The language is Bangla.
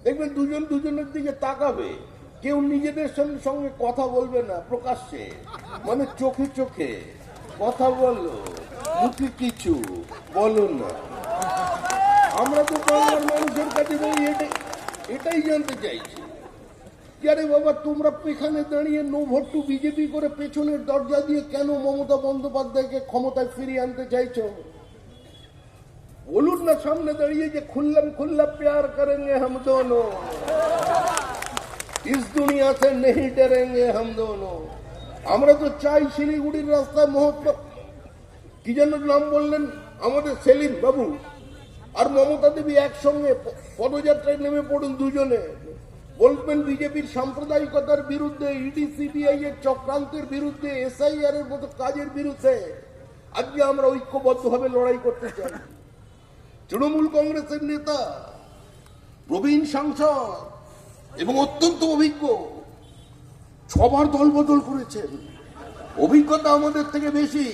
দেখবেন দুজন দুজনের দিকে তাকাবে, কেউ নিজেদের সঙ্গে কথা বলবে না প্রকাশ্যে, মানে চোখে চোখে কথা বলো, মুখে কিছু বলো না। আমরা তো বাংলার মানুষের কাছে এটাই জানতে চাইছি, আরে বাবা তোমরা এখানে দাঁড়িয়ে নো ভোট টু বিজেপি করে পেছনের দরজা দিয়ে কেন মমতা বন্দ্যোপাধ্যায়কে ক্ষমতায় ফিরিয়ে আনতে চাইছো? বলুন না সামনে দাঁড়িয়ে যে খুল্লাম খুল্লা প্যার করেंगे हम दोनों, इस दुनिया से नहीं डरेंगे हम दोनों। আমরা তো চাই শিলিগুড়ির রাস্তায় মহত্ব কি যেন নাম বললেন আমাদের সেলিম বাবু আর মমতা দেবী একসঙ্গে পদযাত্রায় নেমে পড়ুন দুজনে, বলবেন বিজেপির সাম্প্রদায়িকতার বিরুদ্ধে, ইডি সিবিআই এর চক্রান্তের বিরুদ্ধে, এসআইআর এর মতো কাজের বিরুদ্ধে আজকে আমরা ঐক্যবদ্ধভাবে লড়াই করতে চাই। তৃণমূল কংগ্রেসের নেতা, প্রবীণ সাংসদ এবং অত্যন্ত অভিজ্ঞ, ছবার দল বদল করেছেন, অভিজ্ঞতা আমাদের থেকে বেশি।